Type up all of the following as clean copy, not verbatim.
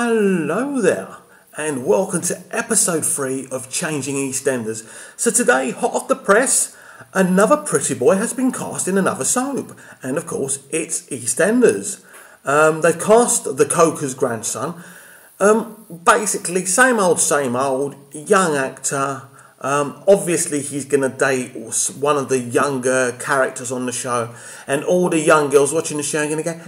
Hello there, and welcome to episode 3 of Changing Eastenders. So today, hot off the press, another pretty boy has been cast in another soap, and of course it's Eastenders. They've cast the Coker's grandson. Basically, same old, young actor. Obviously he's going to date one of the younger characters on the show, and all the young girls watching the show are going to go,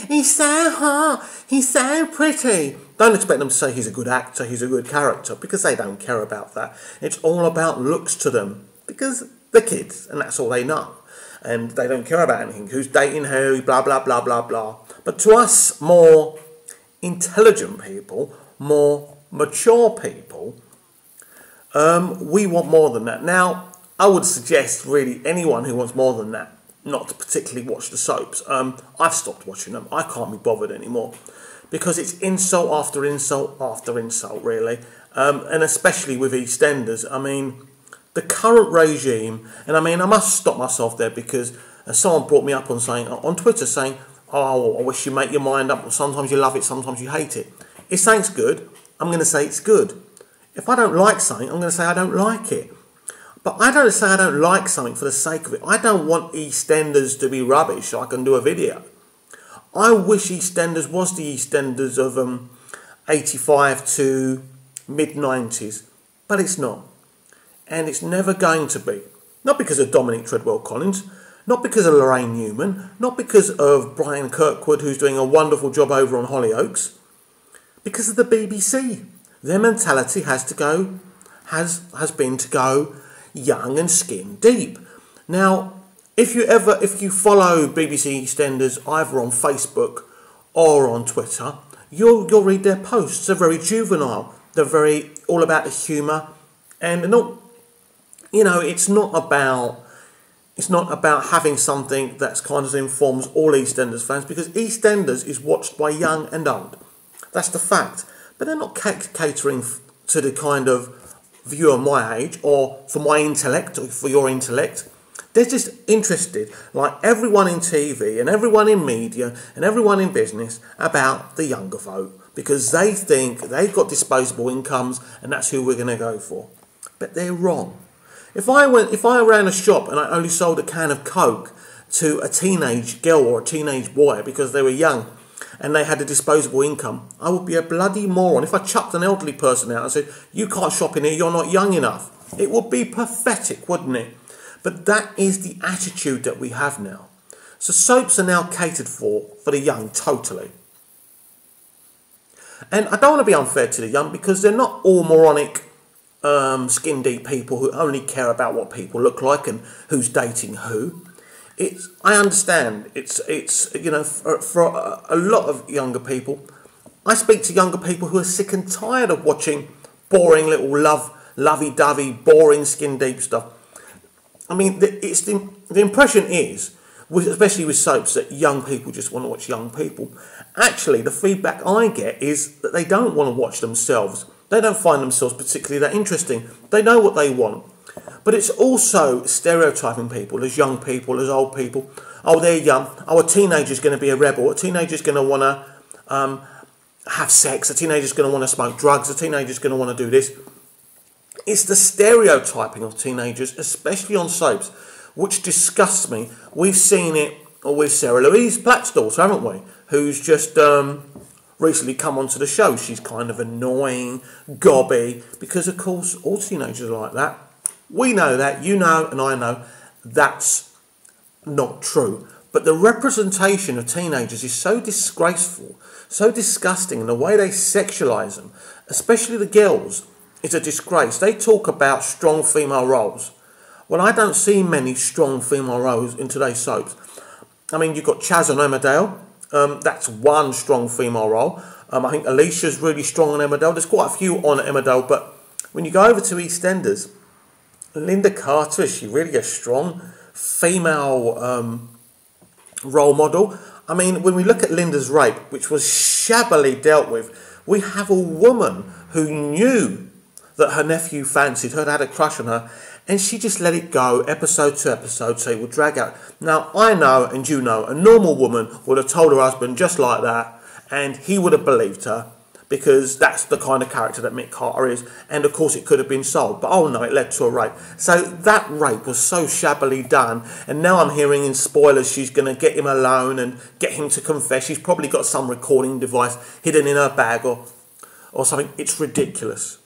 he's so hot, he's so pretty. Don't expect them to say he's a good actor, he's a good character, because they don't care about that. It's all about looks to them, because they're kids, and that's all they know. And they don't care about anything, who's dating who, blah, blah, blah, blah, blah. But to us more intelligent people, more mature people, we want more than that. Now, I would suggest really anyone who wants more than that not to particularly watch the soaps. I've stopped watching them. I can't be bothered anymore because it's insult after insult after insult, really. And especially with Eastenders. I mean, the current regime, and I mean, I must stop myself there because someone brought me up on Twitter saying, oh, I wish you make your mind up. Sometimes you love it, sometimes you hate it. If something's good, I'm going to say it's good. If I don't like something, I'm going to say I don't like it. But I don't say I don't like something for the sake of it. I don't want Eastenders to be rubbish so I can do a video. I wish Eastenders was the Eastenders of 85 to mid-90s. But it's not. And it's never going to be. Not because of Dominic Treadwell-Collins. Not because of Lorraine Newman. Not because of Brian Kirkwood, who's doing a wonderful job over on Hollyoaks. Because of the BBC. Their mentality has been to go young and skin deep. Now, if you follow BBC EastEnders either on Facebook or on Twitter, you'll read their posts. They're very juvenile. They're very all about the humour, and not, it's not about having something that's kind of informs all EastEnders fans, because EastEnders is watched by young and old. That's the fact. But they're not catering to the kind of viewer my age, or for my intellect, or for your intellect. They're just interested, like everyone in TV and everyone in media and everyone in business, about the younger folk, because they think they've got disposable incomes and that's who we're going to go for. But they're wrong. If I ran a shop and I only sold a can of Coke to a teenage girl or a teenage boy because they were young, and they had a disposable income, I would be a bloody moron. If I chucked an elderly person out and said, you can't shop in here, you're not young enough, it would be pathetic, wouldn't it? But that is the attitude that we have now. So soaps are now catered for the young, totally. And I don't want to be unfair to the young, because they're not all moronic, skin-deep people who only care about what people look like and who's dating who. I understand. It's for a lot of younger people. I speak to younger people who are sick and tired of watching boring little lovey-dovey, boring skin-deep stuff. I mean, the impression is, especially with soaps, that young people just want to watch young people. Actually, the feedback I get is that they don't want to watch themselves. They don't find themselves particularly that interesting. They know what they want. But it's also stereotyping people as young people, as old people. Oh, they're young. Oh, a teenager's going to be a rebel. A teenager's going to want to have sex. A teenager's going to want to smoke drugs. A teenager's going to want to do this. It's the stereotyping of teenagers, especially on soaps, which disgusts me. We've seen it with Sarah Louise Platt's daughter, haven't we? Who's just recently come onto the show. She's kind of annoying, gobby, because, of course, all teenagers are like that. We know that, you know, and I know that's not true. But the representation of teenagers is so disgraceful, so disgusting, and the way they sexualise them, especially the girls, is a disgrace. They talk about strong female roles. Well, I don't see many strong female roles in today's soaps. I mean, you've got Chaz on Emmerdale. That's one strong female role. I think Alicia's really strong on Emmerdale. There's quite a few on Emmerdale, but when you go over to EastEnders, Linda Carter, is she really a strong female role model? I mean, when we look at Linda's rape, which was shabbily dealt with, we have a woman who knew that her nephew fancied her, had a crush on her, and she just let it go episode to episode, so it would drag out. Now, I know, and you know, a normal woman would have told her husband just like that, and he would have believed her. because that's the kind of character that Mick Carter is. And of course it could have been sold, but oh no, it led to a rape. So that rape was so shabbily done, and now I'm hearing in spoilers she's going to get him alone and get him to confess. She's probably got some recording device hidden in her bag or something. It's ridiculous.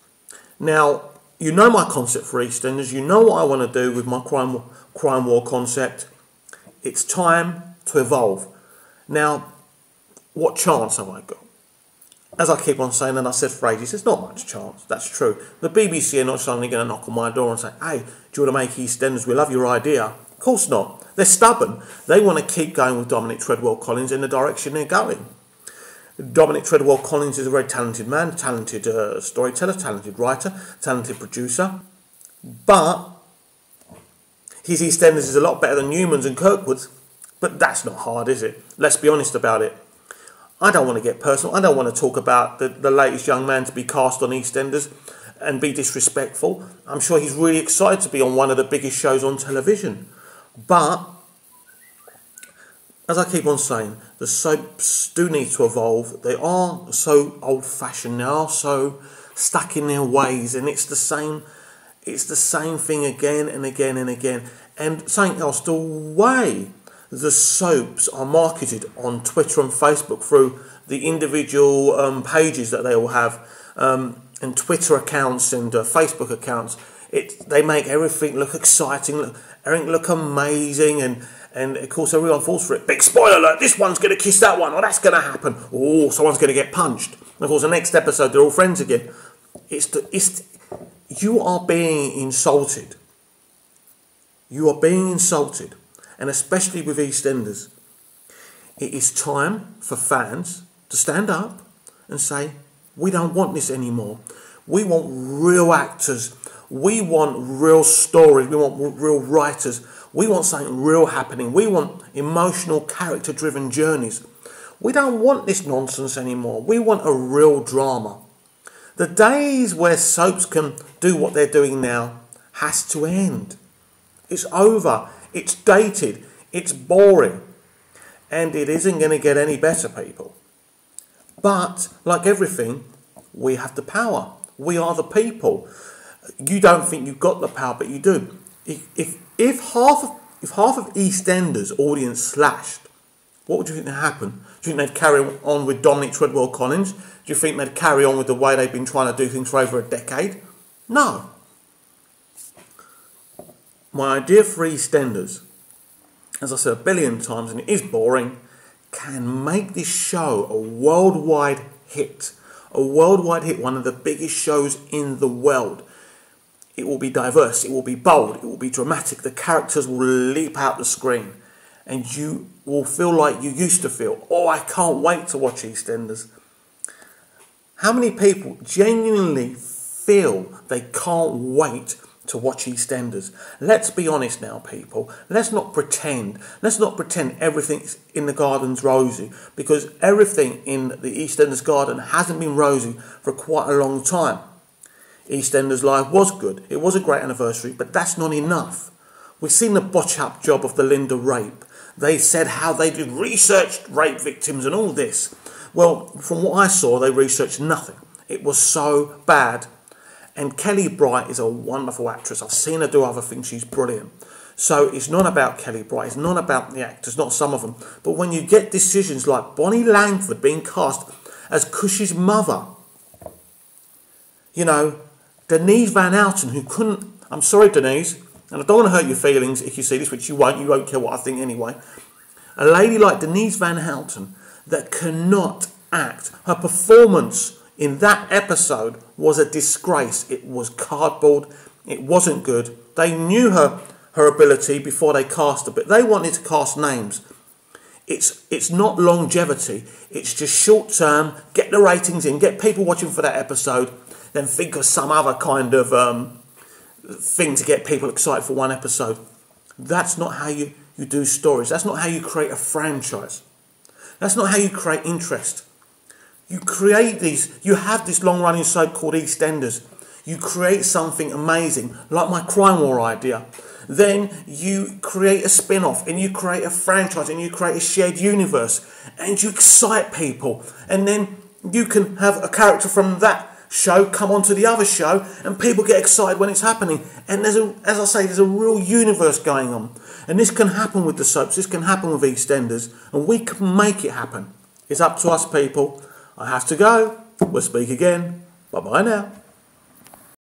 Now, you know my concept for EastEnders. You know what I want to do with my crime war concept. It's time to evolve. Now, what chance have I got? As I keep on saying, and I said for ages, there's not much chance. That's true. The BBC are not suddenly going to knock on my door and say, hey, do you want to make EastEnders? We love your idea. Of course not. They're stubborn. They want to keep going with Dominic Treadwell Collins in the direction they're going. Dominic Treadwell Collins is a very talented man, talented storyteller, talented writer, talented producer. But his EastEnders is a lot better than Newman's and Kirkwood's. But that's not hard, is it? Let's be honest about it. I don't want to get personal. I don't want to talk about the latest young man to be cast on EastEnders and be disrespectful. I'm sure he's really excited to be on one of the biggest shows on television. But, as I keep on saying, the soaps do need to evolve. They are so old-fashioned. They are so stuck in their ways. And it's the same thing again and again and again. And something else, the way the soaps are marketed on Twitter and Facebook through the individual pages that they all have, and Twitter accounts and Facebook accounts. They make everything look exciting, everything look amazing, and of course everyone falls for it. Big spoiler alert, this one's going to kiss that one, or that's going to happen, or someone's going to get punched. And of course the next episode they're all friends again. You are being insulted. You are being insulted. And especially with EastEnders, it is time for fans to stand up and say, we don't want this anymore. We want real actors. We want real stories. We want real writers. We want something real happening. We want emotional, character-driven journeys. We don't want this nonsense anymore. We want a real drama. The days where soaps can do what they're doing now has to end. It's over. It's dated, it's boring, and it isn't going to get any better, people. But, like everything, we have the power. We are the people. You don't think you've got the power, but you do. If half of EastEnders' audience slashed, what would you think would happen? Do you think they'd carry on with Dominic Treadwell Collins? Do you think they'd carry on with the way they've been trying to do things for over a decade? No. My idea for EastEnders, as I said a billion times, and it is boring, can make this show a worldwide hit. A worldwide hit, one of the biggest shows in the world. It will be diverse, it will be bold, it will be dramatic. The characters will leap out the screen, and you will feel like you used to feel. Oh, I can't wait to watch EastEnders. How many people genuinely feel they can't wait to watch EastEnders? Let's be honest now, people. Let's not pretend. Let's not pretend everything's in the garden's rosy, because everything in the EastEnders garden hasn't been rosy for quite a long time. EastEnders Live was good. It was a great anniversary, but that's not enough. We've seen the botch-up job of the Linda rape. They said how they did researched rape victims and all this. Well, from what I saw, they researched nothing. It was so bad. And Kelly Bright is a wonderful actress. I've seen her do other things. She's brilliant. So it's not about Kelly Bright. It's not about the actors, not some of them. But when you get decisions like Bonnie Langford being cast as Cush's mother, you know, Denise Van Houten, who couldn't... I'm sorry, Denise, and I don't want to hurt your feelings if you see this, which you won't care what I think anyway. A lady like Denise Van Houten that cannot act. Her performance in that episode was a disgrace. It was cardboard. It wasn't good. They knew her ability before they cast her, but they wanted to cast names. It's not longevity. It's just short term. Get the ratings in. Get people watching for that episode. Then think of some other kind of thing to get people excited for one episode. That's not how you do stories. That's not how you create a franchise. That's not how you create interest. You create these, you have this long-running soap called EastEnders. You create something amazing, like my Crime War idea. Then you create a spin-off, and you create a franchise, and you create a shared universe, and you excite people. And then you can have a character from that show come onto the other show, and people get excited when it's happening. And as I say, there's a real universe going on. And this can happen with the soaps, this can happen with EastEnders, and we can make it happen. It's up to us, people. I have to go. We'll speak again. Bye-bye now.